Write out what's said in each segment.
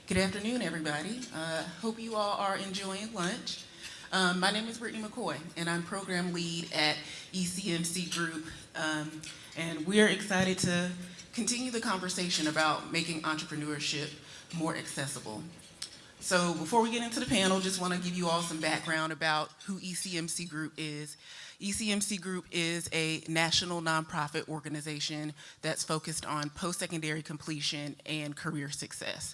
Good afternoon, everybody. Hope you all are enjoying lunch. My name is Brittany McCoy, and I'm program lead at ECMC Group. And we're excited to continue the conversation about making entrepreneurship more accessible. So before we get into the panel, just want to give you all some background about who ECMC Group is. ECMC Group is a national nonprofit organization that's focused on post-secondary completion and career success.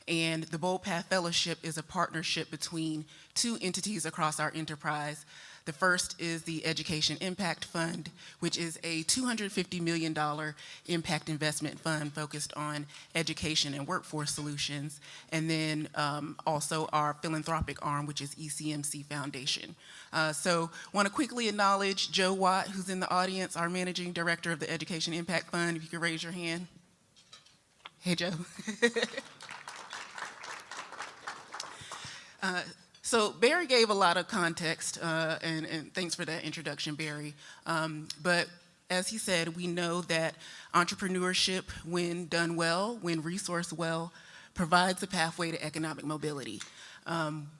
And the Bold Path Fellowship is a partnership between two entities across our enterprise. The first is the Education Impact Fund, which is a $250 million impact investment fund focused on education and workforce solutions. And then also our philanthropic arm, which is ECMC Foundation. So want to quickly acknowledge Joe Watt, who's in the audience, our Managing Director of the Education Impact Fund. If you could raise your hand. Hey, Joe. So Barry gave a lot of context, and thanks for that introduction, Barry. But as he said, we know that entrepreneurship, when done well, when resourced well, provides a pathway to economic mobility.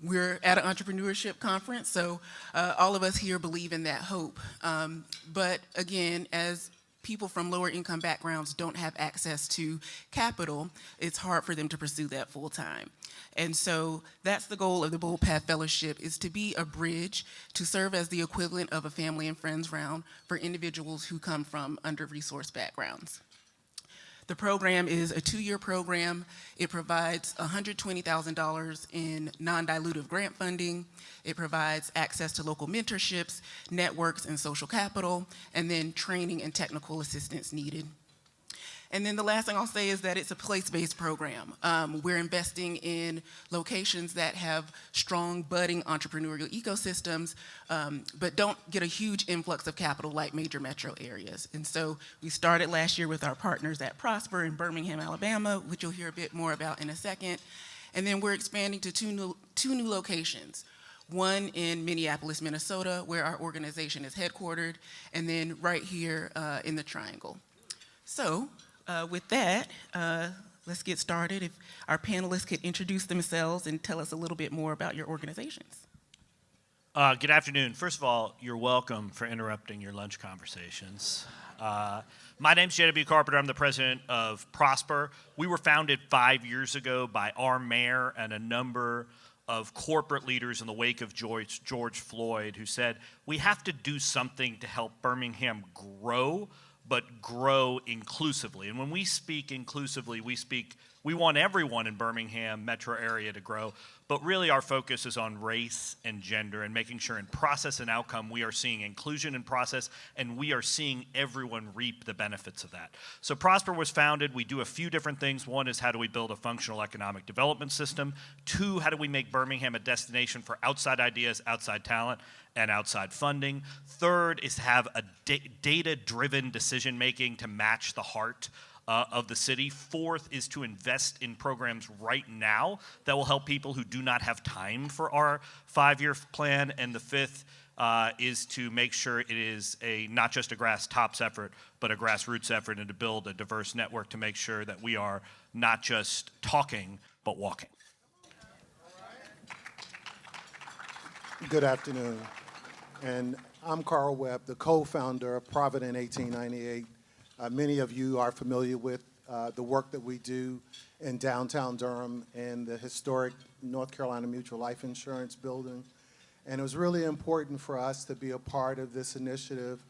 We're at an entrepreneurship conference, so all of us here believe in that hope. But again, as people from lower income backgrounds don't have access to capital, it's hard for them to pursue that full time. And so that's the goal of the Bold Path Fellowship, is to be a bridge to serve as the equivalent of a family and friends round for individuals who come from under-resourced backgrounds. The program is a 2-year program. It provides $120,000 in non-dilutive grant funding. It provides access to local mentorships, networks, and social capital, and then training and technical assistance needed. And then the last thing I'll say is that it's a place-based program. We're investing in locations that have strong, budding entrepreneurial ecosystems, but don't get a huge influx of capital like major metro areas. And so we started last year with our partners at Prosper in Birmingham, Alabama, which you'll hear a bit more about in a second. And then we're expanding to two new locations. One in Minneapolis, Minnesota, where our organization is headquartered, and then right here in the Triangle. So, with that, let's get started. If our panelists could introduce themselves and tell us a little bit more about your organizations. Good afternoon. First of all, you're welcome for interrupting your lunch conversations. My name's J.W. Carpenter. I'm the president of Prosper. We were founded 5 years ago by our mayor and a number of corporate leaders in the wake of George Floyd, who said, we have to do something to help Birmingham grow, but grow inclusively. And when we speak inclusively, we want everyone in Birmingham metro area to grow, but really our focus is on race and gender and making sure in process and outcome we are seeing inclusion in process and we are seeing everyone reap the benefits of that. So Prosper was founded. We do a few different things. One is, how do we build a functional economic development system? 2, how do we make Birmingham a destination for outside ideas, outside talent, and outside funding? 3rd is to have a data-driven decision-making to match the heart of the city. 4th is to invest in programs right now that will help people who do not have time for our 5-year plan. And the 5th is to make sure it is not just a grass tops effort, but a grassroots effort, and to build a diverse network to make sure that we are not just talking, but walking. Good afternoon. And I'm Carl Webb, the co-founder of Provident 1898. Many of you are familiar with the work that we do in downtown Durham and the historic North Carolina Mutual Life Insurance building. And it was really important for us to be a part of this initiative,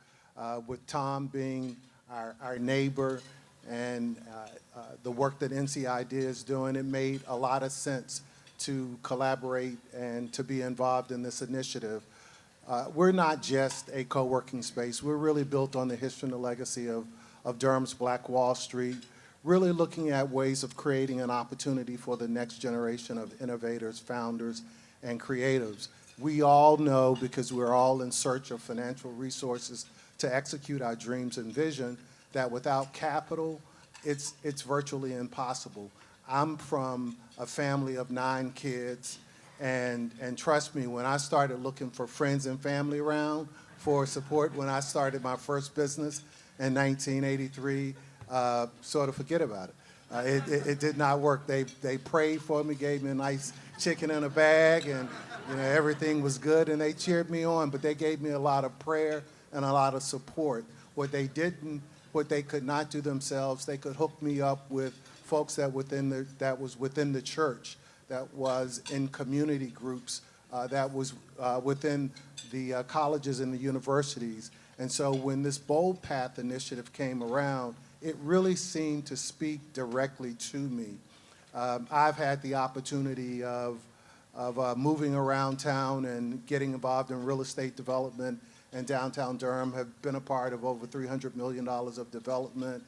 with Tom being our neighbor and the work that NCID is doing. It made a lot of sense to collaborate and to be involved in this initiative. We're not just a co-working space. We're really built on the history and the legacy of Durham's Black Wall Street, really looking at ways of creating an opportunity for the next generation of innovators, founders, and creatives. We all know, because we're all in search of financial resources to execute our dreams and vision, that without capital, it's virtually impossible. I'm from a family of 9 kids, and trust me, when I started looking for friends and family around for support when I started my first business in 1983, sort of forget about it. It did not work. They prayed for me, gave me a nice chicken in a bag, and everything was good, and they cheered me on, but they gave me a lot of prayer and a lot of support. What they could not do themselves, they could hook me up with folks that was within the church, that was in community groups, that was within the colleges and the universities. And so when this Bold Path initiative came around, it really seemed to speak directly to me. I've had the opportunity of moving around town and getting involved in real estate development in downtown Durham, have been a part of over $300 million of development.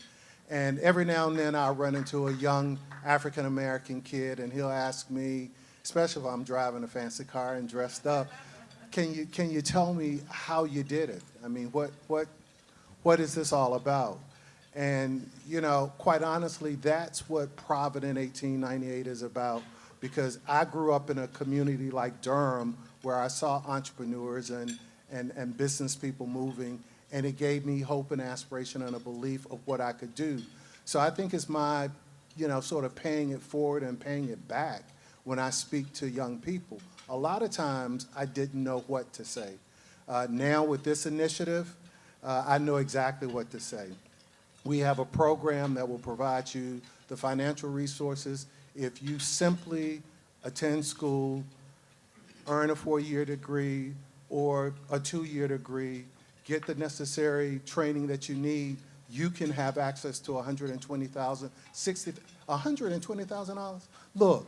And every now and then I'll run into a young African-American kid, and he'll ask me, especially if I'm driving a fancy car and dressed up, can you tell me how you did it? I mean, what is this all about? And, quite honestly, that's what Provident 1898 is about, because I grew up in a community like Durham where I saw entrepreneurs and business people moving, and it gave me hope and aspiration and a belief of what I could do. So I think it's my, sort of paying it forward and paying it back when I speak to young people. A lot of times I didn't know what to say. Now with this initiative, I know exactly what to say. We have a program that will provide you the financial resources if you simply attend school, earn a 4-year degree or a 2-year degree, get the necessary training that you need. You can have access to $120,000, $120,000. Look,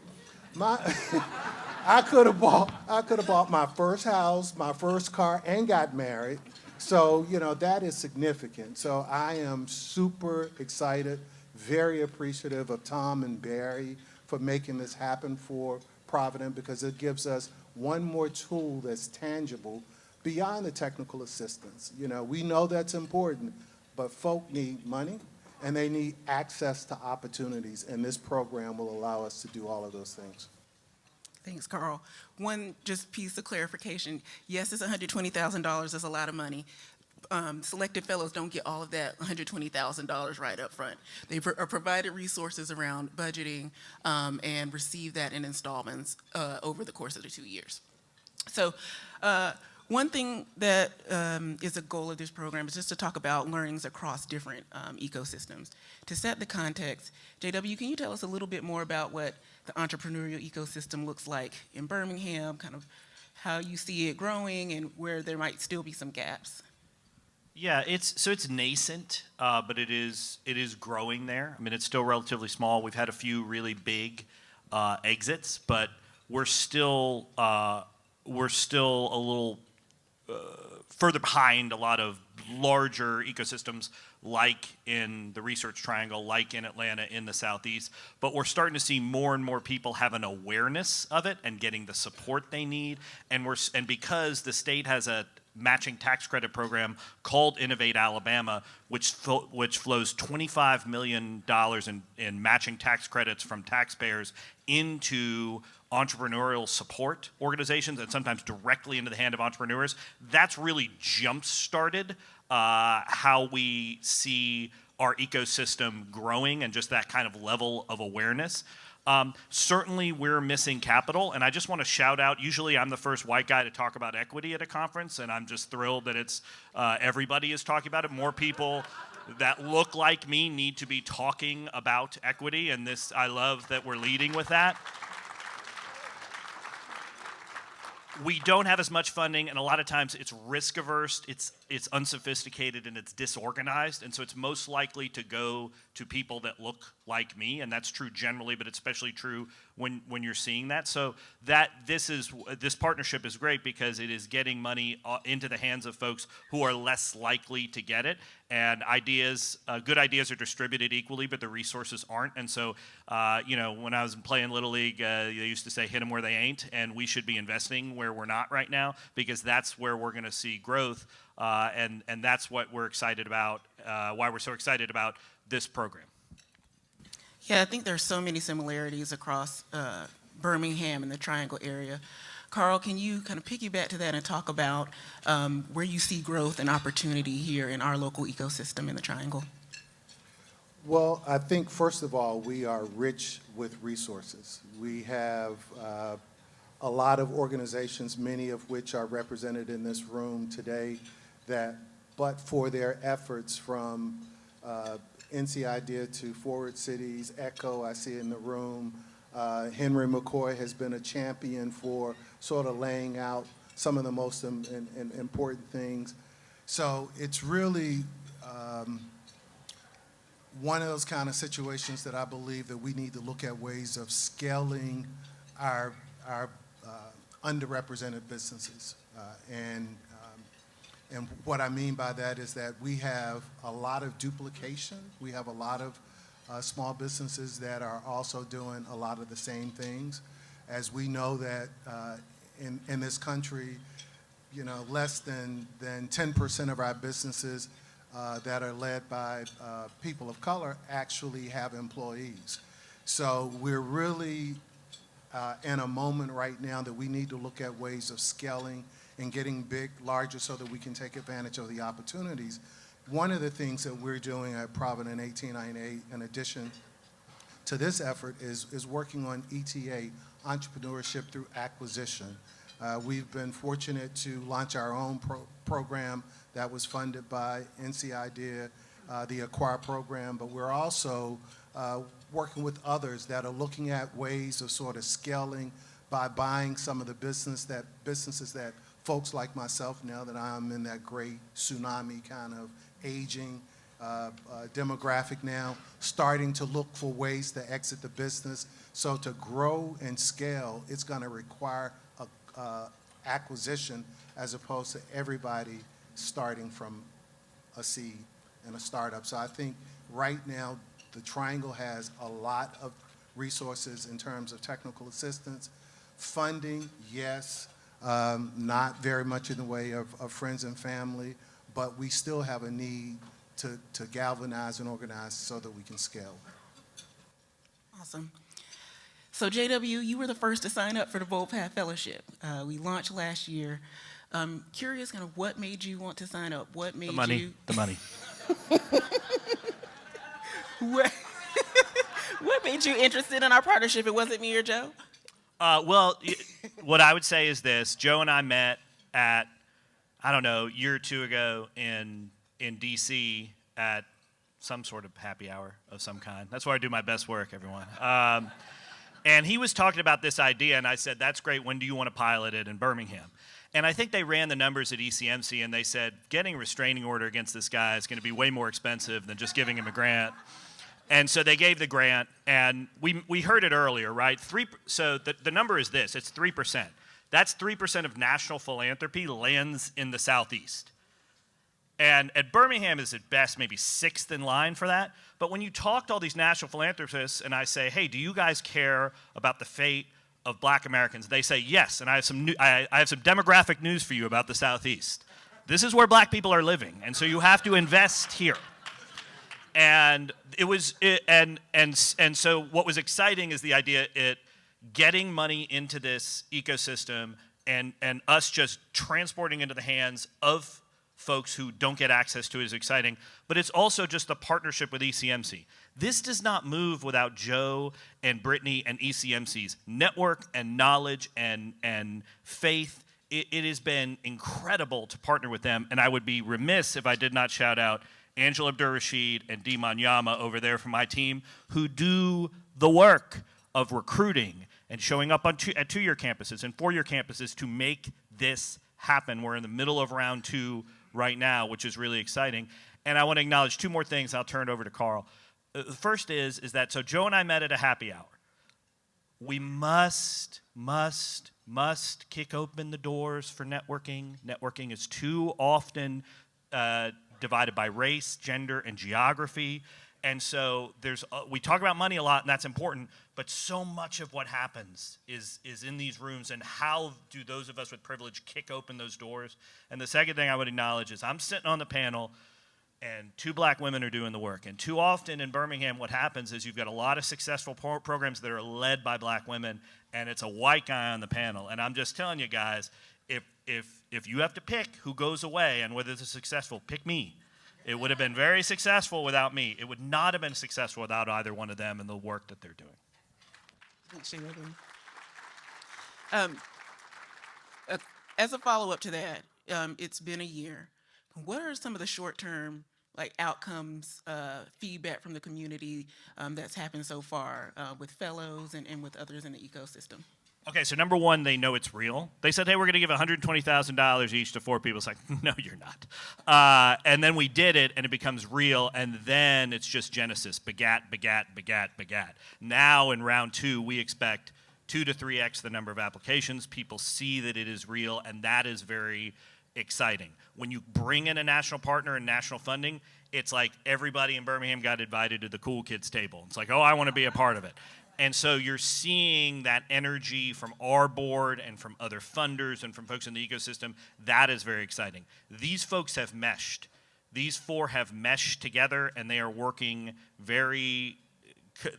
I could have bought my first house, my first car, and got married. So, that is significant. So I am super excited, very appreciative of Tom and Barry for making this happen for Provident, because it gives us one more tool that's tangible beyond the technical assistance. We know that's important, but folk need money and they need access to opportunities, and this program will allow us to do all of those things. Thanks, Carl. One just piece of clarification. Yes, it's $120,000. That's a lot of money. Selected fellows don't get all of that $120,000 right up front. They are provided resources around budgeting and receive that in installments over the course of the 2 years. So one thing that is a goal of this program is just to talk about learnings across different ecosystems. To set the context, JW, can you tell us a little bit more about what the entrepreneurial ecosystem looks like in Birmingham, kind of how you see it growing and where there might still be some gaps? Yeah, it's nascent, but it is growing there. I mean, it's still relatively small. We've had a few really big exits, but we're still a little further behind a lot of larger ecosystems, like in the Research Triangle, like in Atlanta, in the Southeast. But we're starting to see more and more people have an awareness of it and getting the support they need. And because the state has a matching tax credit program called Innovate Alabama, which flows $25 million in matching tax credits from taxpayers into entrepreneurial support organizations and sometimes directly into the hand of entrepreneurs. That's really jump-started how we see our ecosystem growing and just that kind of level of awareness. Certainly, we're missing capital, and I just want to shout out, usually I'm the first white guy to talk about equity at a conference, and I'm just thrilled that it's everybody is talking about it. More people that look like me need to be talking about equity, and I love that we're leading with that. We don't have as much funding, and a lot of times it's risk averse, it's unsophisticated, and it's disorganized, and so it's most likely to go to people that look like me, and that's true generally, but it's especially true when you're seeing that. So this partnership is great because it is getting money into the hands of folks who are less likely to get it, and good ideas are distributed equally, but the resources aren't. And so, when I was playing Little League, they used to say, hit them where they ain't, and we should be investing where we're not right now, because that's where we're going to see growth, and that's what we're excited about, why we're so excited about this program. Yeah, I think there's so many similarities across Birmingham and the Triangle area. Carl, can you kind of piggyback to that and talk about where you see growth and opportunity here in our local ecosystem in the Triangle? Well, I think, first of all, we are rich with resources. We have a lot of organizations, many of which are represented in this room today, that, but for their efforts from NC Idea to Forward Cities, ECHO, I see in the room, Henry McCoy has been a champion for sort of laying out some of the most important things. So it's really one of those kind of situations that I believe that we need to look at ways of scaling our underrepresented businesses. And what I mean by that is that we have a lot of duplication. We have a lot of small businesses that are also doing a lot of the same things. As we know that in this country, you know, less than 10% of our businesses that are led by people of color actually have employees. So we're really in a moment right now that we need to look at ways of scaling and getting larger so that we can take advantage of the opportunities. One of the things that we're doing at Provident 1898, in addition to this effort, is working on ETA, entrepreneurship through acquisition. We've been fortunate to launch our own program that was funded by NC Idea, the Acquire program, but we're also working with others that are looking at ways of sort of scaling by buying some of the businesses that folks like myself, now that I'm in that great tsunami kind of aging demographic now, starting to look for ways to exit the business. So to grow and scale, it's going to require acquisition as opposed to everybody starting from a seed and a startup. So I think right now the Triangle has a lot of resources in terms of technical assistance. Funding, yes, not very much in the way of friends and family, but we still have a need to galvanize and organize so that we can scale. Awesome. So JW, you were the first to sign up for the Bold Path Fellowship. We launched last year. Curious kind of what made you want to sign up? What made you? The money. What made you interested in our partnership? It wasn't me or Joe? What I would say is this. Joe and I met at, I don't know, a year or two ago in D.C. at some sort of happy hour of some kind. That's where I do my best work, everyone. And he was talking about this idea, and I said, that's great. When do you want to pilot it in Birmingham? And I think they ran the numbers at ECMC, and they said, getting a restraining order against this guy is going to be way more expensive than just giving him a grant. And so they gave the grant, and we heard it earlier, right? So the number is this. It's 3%. That's 3% of national philanthropy lands in the Southeast. And at Birmingham is at best maybe sixth in line for that. But when you talk to all these national philanthropists and I say, hey, do you guys care about the fate of black Americans? They say yes, and I have some demographic news for you about the Southeast. This is where black people are living, and so you have to invest here. And so what was exciting is the idea getting money into this ecosystem and us just transporting into the hands of folks who don't get access to it is exciting, but it's also just the partnership with ECMC. This does not move without Joe and Brittany and ECMC's network and knowledge and faith. It has been incredible to partner with them, and I would be remiss if I did not shout out Angela Abdur-Rashid and Dee Manyama over there from my team, who do the work of recruiting and showing up at two-year campuses and four-year campuses to make this happen. We're in the middle of round 2 right now, which is really exciting. And I want to acknowledge two more things. I'll turn it over to Carl. The first is that, so Joe and I met at a happy hour. We must kick open the doors for networking. Networking is too often divided by race, gender, and geography. And so we talk about money a lot, and that's important, but so much of what happens is in these rooms, and how do those of us with privilege kick open those doors? And the second thing I would acknowledge is I'm sitting on the panel, and 2 black women are doing the work. And too often in Birmingham, what happens is you've got a lot of successful programs that are led by black women, and it's a white guy on the panel. And I'm just telling you guys, if you have to pick who goes away and whether it's successful, pick me. It would have been very successful without me. It would not have been successful without either one of them and the work that they're doing. Thanks, J.W. Uh, as a follow-up to that, it's been a year. What are some of the short-term outcomes, feedback from the community that's happened so far with fellows and with others in the ecosystem? Okay, so number one, they know it's real. They said, hey, we're going to give $120,000 each to 4 people. It's like, no, you're not. And then we did it, and it becomes real, and then it's just Genesis, begat, begat, begat, begat. Now in round 2, we expect 2 to 3x the number of applications. People see that it is real, and that is very exciting. When you bring in a national partner and national funding, it's like everybody in Birmingham got invited to the cool kids table. It's like, oh, I want to be a part of it. And so you're seeing that energy from our board and from other funders and from folks in the ecosystem. That is very exciting. These folks have meshed. These 4 have meshed together, and they are working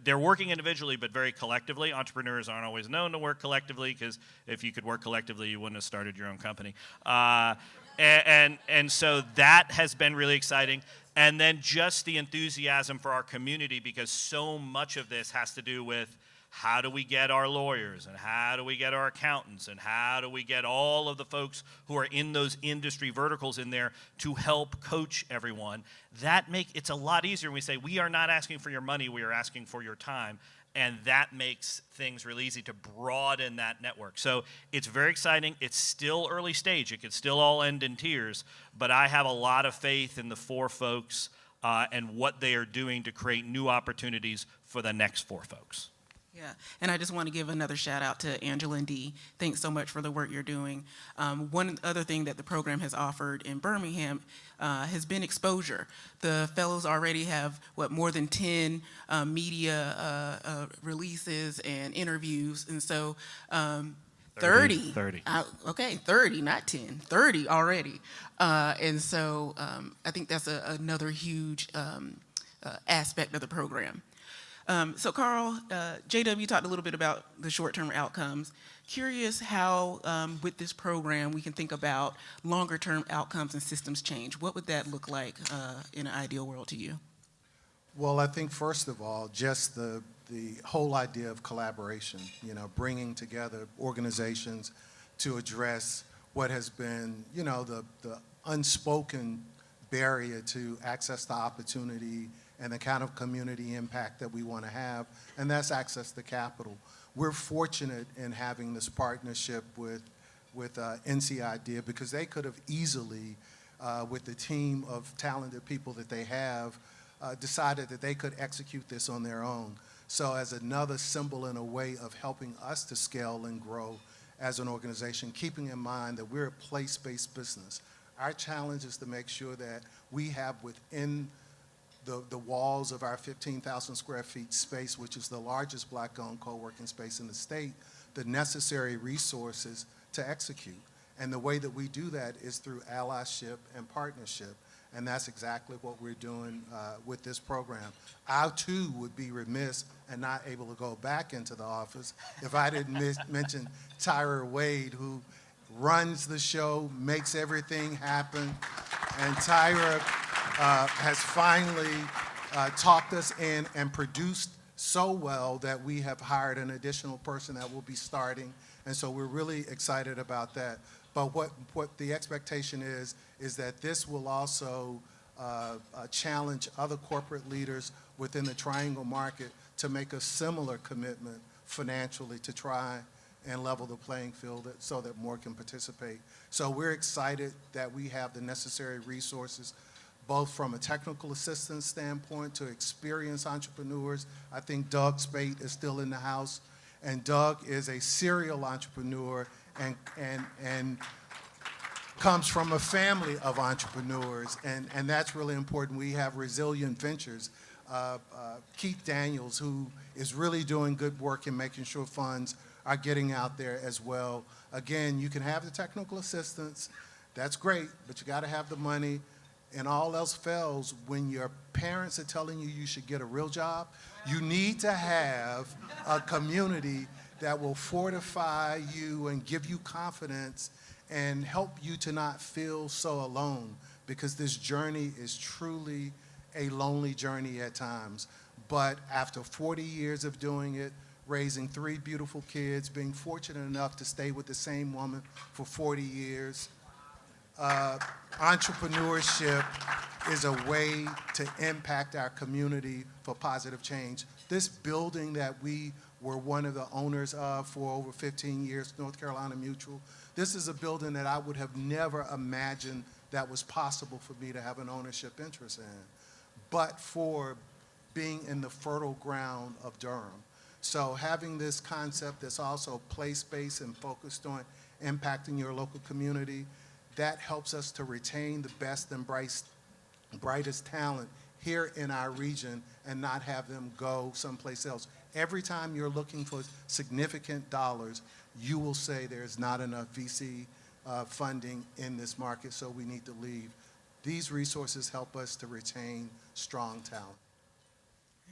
they're working individually, but very collectively. Entrepreneurs aren't always known to work collectively, because if you could work collectively, you wouldn't have started your own company. And so that has been really exciting. And then just the enthusiasm for our community, because so much of this has to do with how do we get our lawyers, and how do we get our accountants, and how do we get all of the folks who are in those industry verticals in there to help coach everyone. It's a lot easier when we say, we are not asking for your money, we are asking for your time. And that makes things really easy to broaden that network. So it's very exciting. It's still early stage. It could still all end in tears. But I have a lot of faith in the 4 folks and what they are doing to create new opportunities for the next 4 folks. Yeah, and I just want to give another shout out to Angela and Dee. Thanks so much for the work you're doing. One other thing that the program has offered in Birmingham has been exposure. The fellows already have, more than 10 media releases and interviews, and so 30. 30. Okay, 30, not 10, 30 already. And so I think that's another huge aspect of the program. So Carl, JW talked a little bit about the short-term outcomes. Curious how, with this program, we can think about longer-term outcomes and systems change. What would that look like in an ideal world to you? Well, I think first of all, just the whole idea of collaboration, bringing together organizations to address what has been, the unspoken barrier to access to opportunity and the kind of community impact that we want to have, and that's access to capital. We're fortunate in having this partnership with NC Idea, because they could have easily, with the team of talented people that they have, decided that they could execute this on their own. So as another symbol and a way of helping us to scale and grow as an organization, keeping in mind that we're a place-based business. Our challenge is to make sure that we have within the walls of our 15,000 square feet space, which is the largest Black-owned co-working space in the state, the necessary resources to execute. And the way that we do that is through allyship and partnership. And that's exactly what we're doing with this program. I, too, would be remiss and not able to go back into the office if I didn't mention Tyra Wade, who runs the show, makes everything happen. And Tyra has finally talked us in and produced so well that we have hired an additional person that will be starting. And so we're really excited about that. But what the expectation is that this will also challenge other corporate leaders within the Triangle market to make a similar commitment financially to try and level the playing field so that more can participate. So we're excited that we have the necessary resources, both from a technical assistance standpoint to experienced entrepreneurs. I think Doug Spate is still in the house, and Doug is a serial entrepreneur and comes from a family of entrepreneurs, and that's really important. We have Resilient Ventures. Keith Daniels, who is really doing good work in making sure funds are getting out there as well. Again, you can have the technical assistance, that's great, but you gotta have the money, and all else fails when your parents are telling you you should get a real job. You need to have a community that will fortify you and give you confidence and help you to not feel so alone. because this journey is truly a lonely journey at times. But after 40 years of doing it, raising 3 beautiful kids, being fortunate enough to stay with the same woman for 40 years, entrepreneurship is a way to impact our community for positive change. This building that we were one of the owners of for over 15 years, North Carolina Mutual, this is a building that I would have never imagined that was possible for me to have an ownership interest in, but for being in the fertile ground of Durham. So having this concept that's also place-based and focused on impacting your local community, that helps us to retain the best and brightest talent here in our region and not have them go someplace else. Every time you're looking for significant dollars, you will say there's not enough VC funding in this market, so we need to leave. These resources help us to retain strong talent.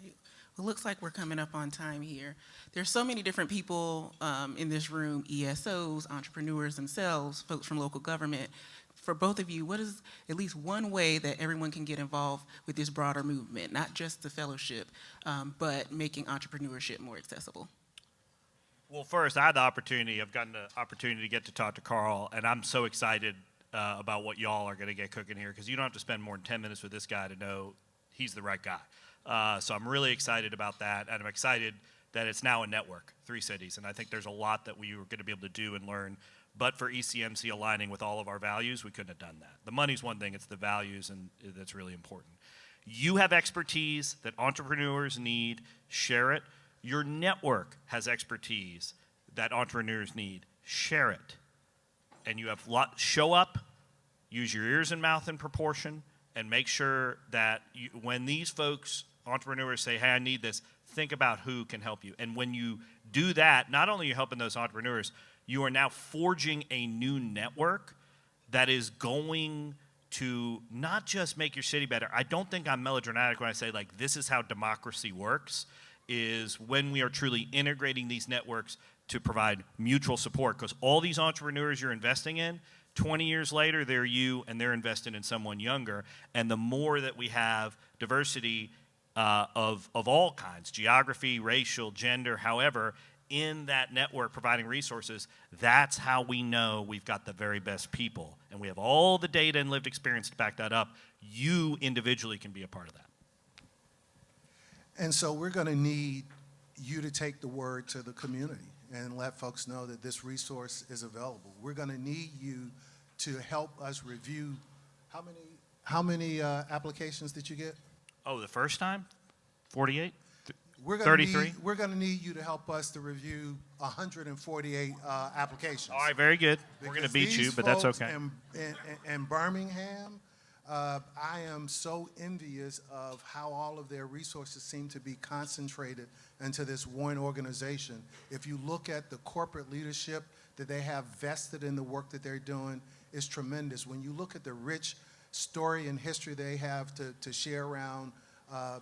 It looks like we're coming up on time here. There's so many different people in this room, ESOs, entrepreneurs themselves, folks from local government. For both of you, what is at least one way that everyone can get involved with this broader movement, not just the fellowship, but making entrepreneurship more accessible? Well, first, I've gotten the opportunity to get to talk to Carl, and I'm so excited about what y'all are going to get cooking here, because you don't have to spend more than 10 minutes with this guy to know he's the right guy. So I'm really excited about that, and I'm excited that it's now a network, 3 cities, and I think there's a lot that we were going to be able to do and learn. But for ECMC aligning with all of our values, we couldn't have done that. The money's one thing, it's the values, and that's really important. You have expertise that entrepreneurs need, share it. Your network has expertise that entrepreneurs need, share it. And you have show up, use your ears and mouth in proportion, and make sure that when these folks, entrepreneurs, say, hey, I need this, think about who can help you. And when you do that, not only are you helping those entrepreneurs, you are now forging a new network that is going to not just make your city better. I don't think I'm melodramatic when I say, like, this is how democracy works, is when we are truly integrating these networks to provide mutual support. Because all these entrepreneurs you're investing in, 20 years later, they're you, and they're invested in someone younger. And the more that we have diversity of all kinds, geography, racial, gender, however, in that network providing resources, that's how we know we've got the very best people. And we have all the data and lived experience to back that up. You individually can be a part of that. And so we're going to need you to take the word to the community and let folks know that this resource is available. We're going to need you to help us review. How many applications did you get? Oh, the first time? 48? We're 33? We're going to need you to help us to review 148 applications. All right, very good. We're going to beat you, but that's okay. In Birmingham, I am so envious of how all of their resources seem to be concentrated into this one organization. If you look at the corporate leadership that they have vested in the work that they're doing, it's tremendous. When you look at the rich story and history they have to share around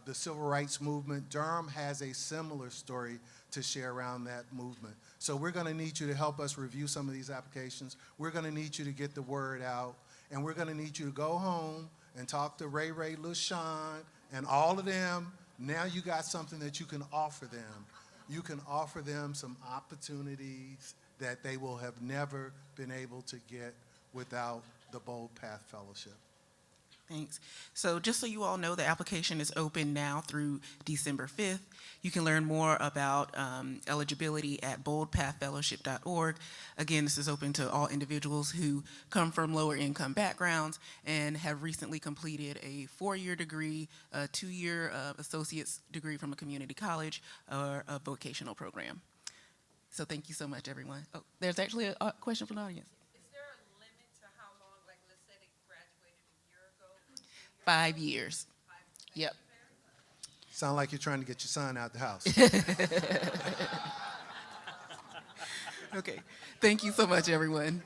the civil rights movement, Durham has a similar story to share around that movement. So we're going to need you to help us review some of these applications. We're going to need you to get the word out, and we're going to need you to go home and talk to Ray, LaShawn, and all of them. Now you got something that you can offer them. You can offer them some opportunities that they will have never been able to get without the Bold Path Fellowship. Thanks. So just so you all know, the application is open now through December 5th. You can learn more about eligibility at boldpathfellowship.org. Again, this is open to all individuals who come from lower income backgrounds and have recently completed a 4-year degree, a 2-year associate's degree from a community college, or a vocational program. So thank you so much, everyone. Oh, there's actually a question from the audience. 5 years. Yep. Sound like you're trying to get your son out the house. Okay. Thank you so much, everyone.